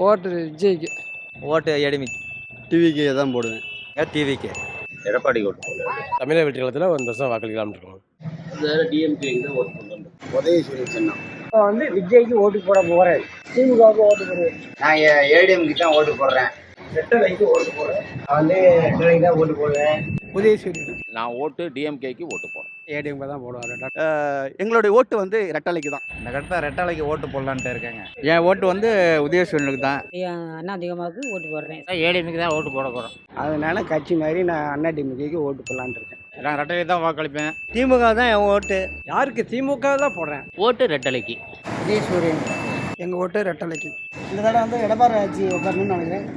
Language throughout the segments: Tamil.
ஓட்டு விஜய்க்கு. ஓட்டு ஏடிஎம்கே. டிவிக்கு தான் போடுவேன். டிவிக்கு. எடப்பாடி ஓட்டு போடுவேன். தமிழக வெற்றி கழகத்தில் இந்த வருஷம் வாக்களிக்கலாம்னு இருக்கோம். டிஎம்கே தான் ஓட்டு போடுவேன். உதயசூரியன் சின்னம். இப்போ விஜய்க்கு ஓட்டு போட போகிறேன். திமுகவுக்கு ஓட்டு போடுவேன். நான் ஏடிஎம்க்கு தான் ஓட்டு போடுறேன். ரெட்டலைக்கு ஓட்டு போடுவேன். நான் ரெட்டலைக்கு தான் ஓட்டு போடுவேன். உதயசூரியன். நான் ஓட்டு டிஎம்கேக்கு ஓட்டு போடுறேன். ஏடிஎம்கே தான் போடுவார். எங்களுடைய ஓட்டு ரெட்டலைக்கு தான். இந்த கட்டத்தில் ரெட்டலைக்கு ஓட்டு போடலான்ட்டு இருக்கேங்க. என் ஓட்டு உதயசூரியனுக்கு தான். அண்ணா அதிகமாவுக்கு ஓட்டு போடுறேன். ஏடிஎம்கே தான் ஓட்டு போட போகிறோம். அதனால கட்சி மாதிரி நான் அண்ணா டிமுகக்கு ஓட்டு போடலான்னு இருக்கேன். நான் ரெட்டலை தான் வாக்களிப்பேன். திமுக தான் என் ஓட்டு. யாருக்கு? திமுக தான் போடுறேன். ஓட்டு ரெட்டலைக்கு. உதயசூரியன். எங்கள் ஓட்டு ரெட்டலைக்கு. இந்த தடவை எடப்பாடி ஆட்சி உட்காரணும்னு நினைக்கிறேன்.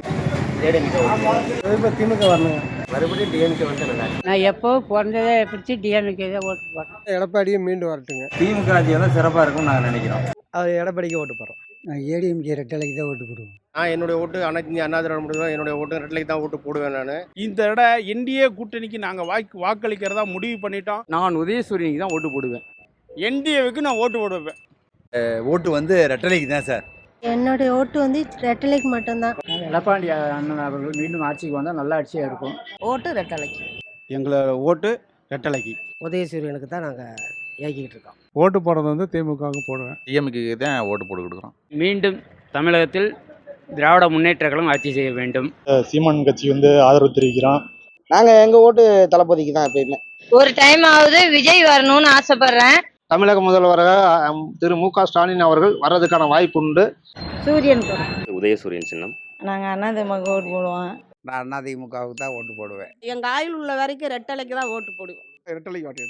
இப்போ திமுக வரணும். மறுபடியும் டிஎம்கே வந்து நல்லா நான் எப்போ பிறந்ததை பிடிச்சி டிஎம்கே தான் ஓட்டு போடுறேன். எடப்பாடியும் மீண்டும் வரட்டுங்க. திமுக ஆட்சி தான் சிறப்பாக இருக்கும்னு நாங்கள் நினைக்கிறோம். அது எடப்பாடிக்கு ஓட்டு போடுறோம். நான் ஏடிஎம்கே ரெட்டலைக்கு தான் ஓட்டு போடுவோம். என்னுடைய ஓட்டு அனைத்து அண்ணா திராவிட முன்னேற்ற என்னுடைய ஓட்டு ரெட்டலைக்கு தான் ஓட்டு போடுவேன். நான் இந்த தடவை என்டிஏ கூட்டணிக்கு நாங்கள் வாக்களிக்கிறதா முடிவு பண்ணிட்டோம். நான் உதயசூரியனுக்கு தான் ஓட்டு போடுவேன். என்டிஏவுக்கு நான் ஓட்டு போடுவேன். ஓட்டு ரெட்டலைக்கு தான் சார். என்னுடைய ஓட்டு ரெட்டலைக்கு மட்டும்தான். எடப்பாடி அண்ணன் அவர்கள் மீண்டும் ஆட்சிக்கு வந்தால் நல்ல ஆட்சியாக இருக்கும். ஓட்டு ரெட்டலைக்கு. எங்களோட ஓட்டு ரெட்டலைக்கு. உதயசூரியனுக்கு தான் நாங்கள் இயக்கிக்கிட்டு இருக்கோம். ஓட்டு போடுறது திமுகவுக்கு போடுவேன். டிஎம்கே தான் ஓட்டு போட்டு கொடுக்குறோம். மீண்டும் தமிழகத்தில் திராவிட முன்னேற்ற கழகம் ஆட்சி செய்ய வேண்டும். சீமான் கட்சி ஆதரவு தெரிவிக்கிறோம். நாங்கள் எங்கள் ஓட்டு தளபதிக்கு தான் எப்பயுமே. ஒரு டைம் ஆகுது விஜய் வரணும்னு ஆசைப்படுறேன். தமிழக முதல்வராக திரு மு க ஸ்டாலின் அவர்கள் வர்றதுக்கான வாய்ப்பு உண்டு. சூரியன். உதயசூரியன் சின்னம். நாங்கள் அண்ணா திமுக ஓட்டு போடுவோம். நான் அதிமுகவுக்கு தான் ஓட்டு போடுவேன். எங்கள் ஆயுள் உள்ள வரைக்கும் ரெட்டலைக்கு தான் ஓட்டு போடுவோம். ரெட்டலைக்கு ஓட்டு